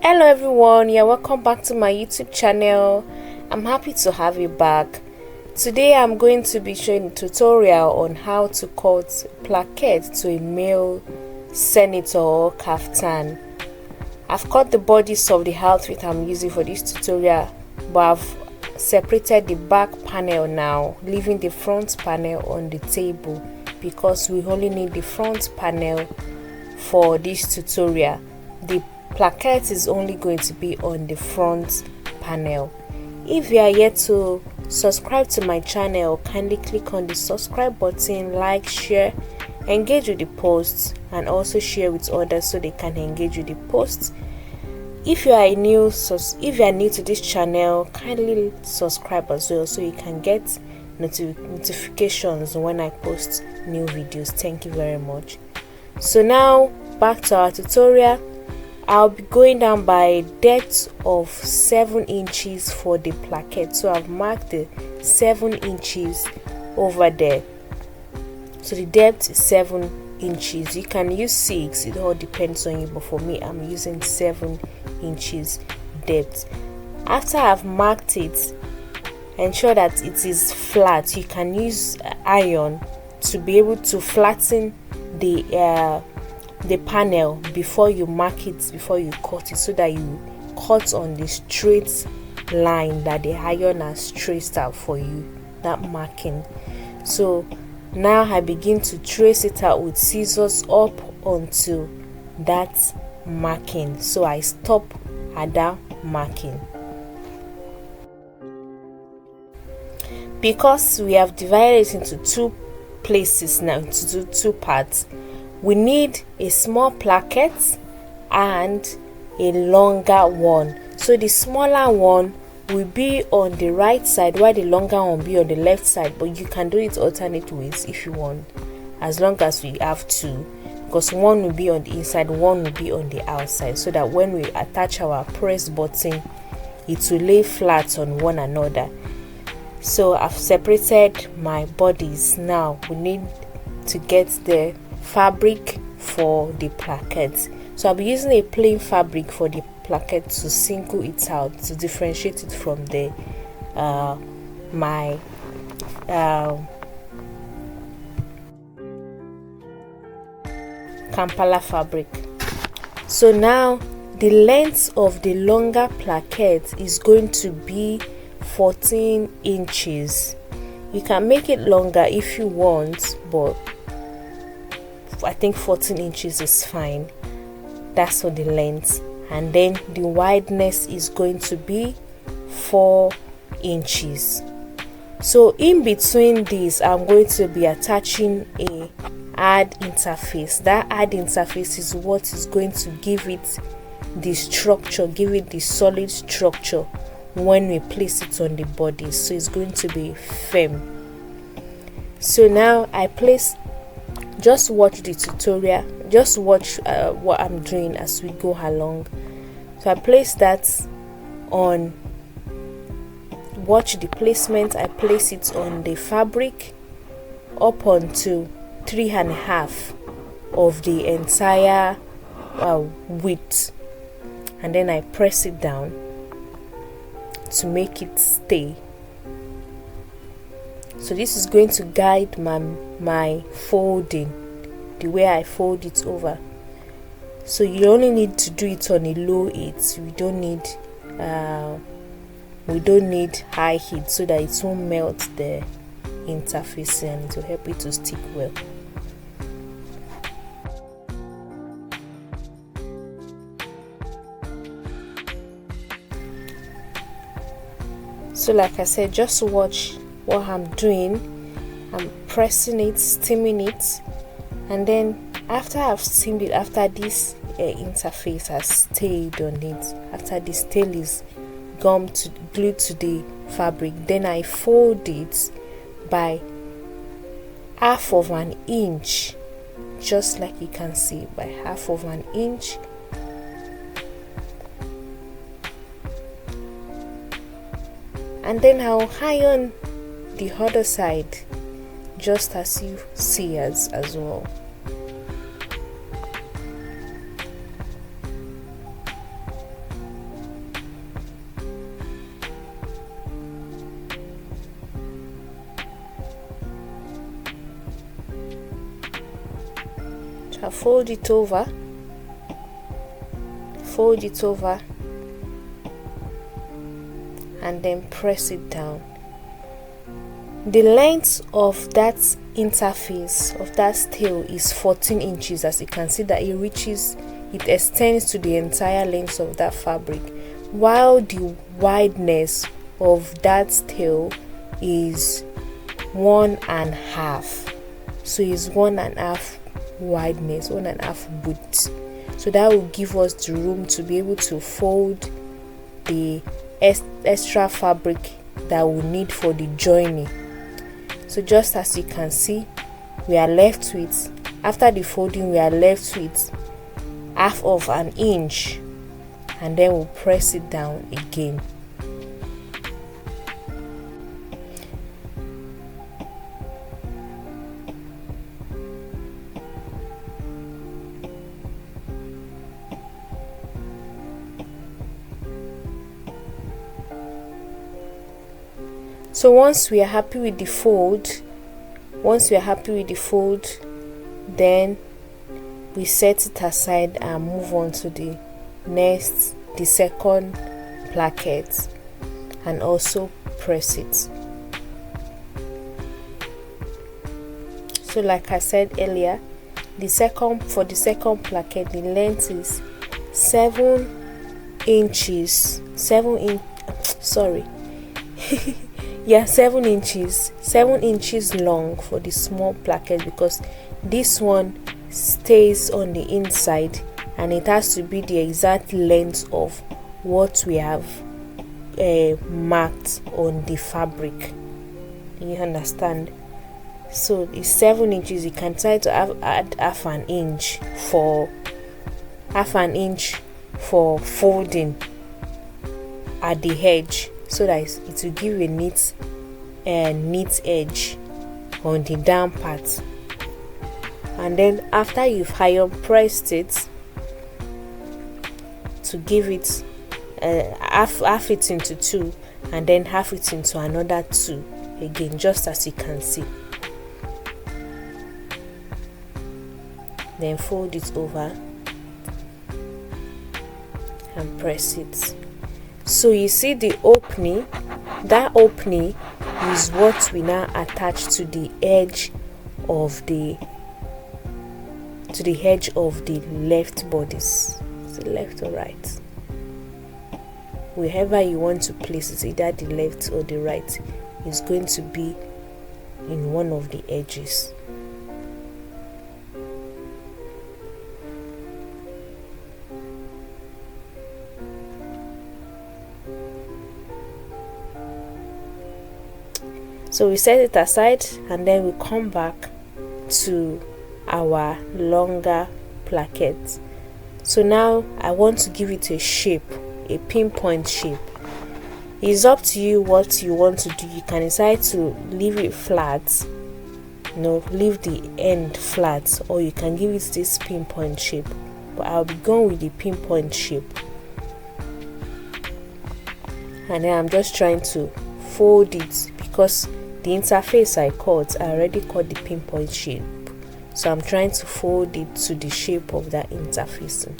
Hello everyone, welcome back to my YouTube channel. I'm happy to have you back. Today I'm going to be showing a tutorial on how to cut placket to a male senator or kaftan. I've cut the bodies of the outfit I'm using for this tutorial, but I've separated the back panel now, leaving the front panel on the table because we only need the front panel for this tutorial. The placket is only going to be on the front panel. If you are yet to subscribe to my channel, kindly click on the subscribe button, like, share, engage with the posts, and also share with others so they can engage with the posts. If you are new to this channel, kindly subscribe as well so you can get notifications when I post new videos. Thank you very much. So now back to our tutorial. I'll be going down by a depth of 7 inches for the placket. So I've marked the 7 inches over there. So the depth is 7 inches. You can use 6, it all depends on you, but for me I'm using 7 inches depth. After I've marked it, ensure that it is flat. You can use iron to be able to flatten the panel before you mark it, before you cut it, so that you cut on the straight line that the iron has traced out for you, that marking. So now I begin to trace it out with scissors up onto that marking. So I stop at that marking. Because we have divided it into two places now, into two parts, we need a small placket and a longer one. So the smaller one will be on the right side while the longer one will be on the left side, but you can do it alternate ways if you want, as long as we have two, because one will be on the inside, one will be on the outside, so that when we attach our press button it will lay flat on one another. So I've separated my bodies. Now we need to get the fabric for the placket. So I'll be using a plain fabric for the placket to single it out, to differentiate it from the my Kampala fabric. So now the length of the longer placket is going to be 14 inches. You can make it longer if you want, but I think 14 inches is fine. That's for the length. And then the wideness is going to be 4 inches. So in between these, I'm going to be attaching a add interface. That add interface is what is going to give it the structure, give it the solid structure when we place it on the body. So it's going to be firm. So now I place, just watch the tutorial, just watch what I'm doing as we go along. So I place that on, watch the placement. I place it on the fabric up onto 3.5 of the entire width, and then I press it down to make it stay. So this is going to guide my folding, the way I fold it over. So you only need to do it on a low heat. We don't need high heat, so that it won't melt the interface and it will help it to stick well. So like I said, just watch what I'm doing. I'm pressing it, steaming it, and then after I've steamed it, after this interface has stayed on it, after this tail is glued to the fabric, then I fold it by 1/2 of an inch, just like you can see, by 1/2 of an inch. And then I'll iron the other side, just as you see as well. I fold it over, and then press it down. The length of that interface of that tail is 14 inches. As you can see that it extends to the entire length of that fabric, while the wideness of that tail is 1.5. So it's 1.5 wideness, 1.5 width. So that will give us the room to be able to fold the extra fabric that we need for the joining. So just as you can see, we are left with, after the folding, we are left with 1/2 inch, and then we'll press it down again. So once we are happy with the fold, then we set it aside and move on to the second placket, and also press it. So like I said earlier, for the second placket, the length is 7 inches. 7 inches long for the small placket, because this one stays on the inside and it has to be the exact length of what we have marked on the fabric. You understand? So it's 7 inches. You can try to add 1/2 inch for folding at the edge, so that it will give a neat edge on the down part. And then after you've iron pressed it, to give it half it into 2, and then half it into another 2 again, just as you can see. Then fold it over and press it. So you see the opening, that opening is what we now attach to the edge of the left bodice, the left or right, wherever you want to place it, either the left or the right, is going to be in one of the edges. So we set it aside, and then we come back to our longer placket. So now I want to give it a shape, a pinpoint shape. It's up to you what you want to do. You can decide to leave it flat, leave the end flat, or you can give it this pinpoint shape. But I'll be going with the pinpoint shape. And then I'm just trying to fold it, because the interface I already cut the pinpoint shape, so I'm trying to fold it to the shape of that interfacing.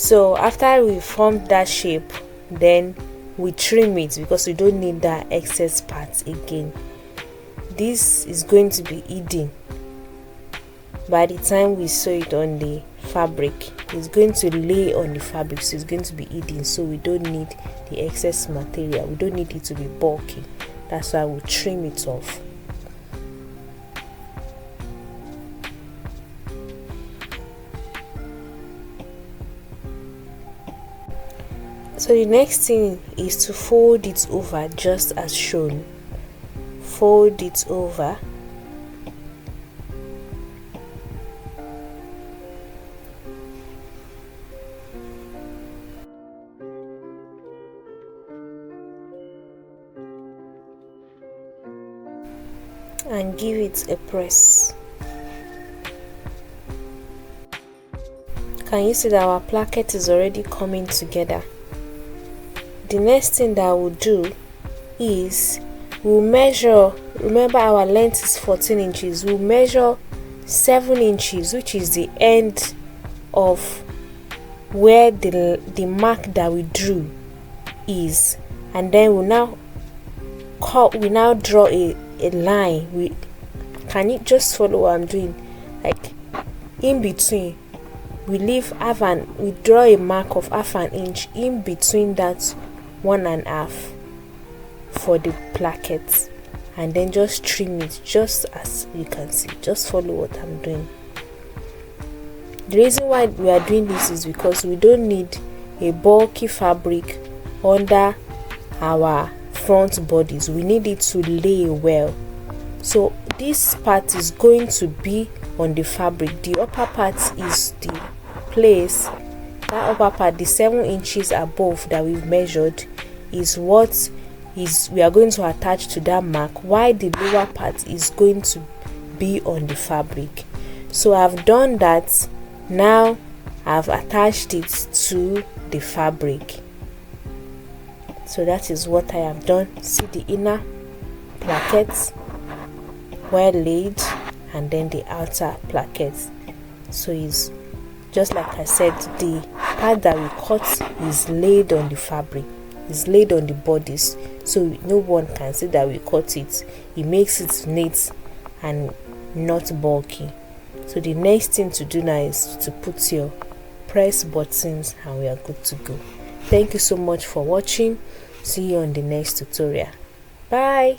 So after we formed that shape, then we trim it because we don't need that excess part again. This is going to be hidden by the time we sew it on the fabric. It's going to lay on the fabric, so it's going to be hidden, so we don't need the excess material. We don't need it to be bulky. That's why we'll trim it off. So the next thing is to fold it over just as shown. Fold it over. And give it a press. Can you see that our placket is already coming together? The next thing that we'll do is we'll measure. Remember, our length is 14 inches. We'll measure 7 inches, which is the end of where the mark that we drew is, and then we'll now draw a line. Can you just follow what I'm doing? Like in between, we draw a mark of half an inch in between that 1.5 for the placket, and then just trim it just as you can see. Just follow what I'm doing. The reason why we are doing this is because we don't need a bulky fabric under our front bodies. We need it to lay well. So this part is going to be on the fabric. The upper part is the place. That upper part, the 7 inches above that we've measured, is what we are going to attach to that mark, while the lower part is going to be on the fabric. So I've done that. Now I've attached it to the fabric. So that is what I have done. See the inner placket well laid, and then the outer placket. So it's just like I said, the part that we cut is laid on the fabric, is laid on the bodies, so no one can see that we cut it. It makes it neat and not bulky. So the next thing to do now is to put your press buttons, and we are good to go. Thank you so much for watching. See you on the next tutorial. Bye.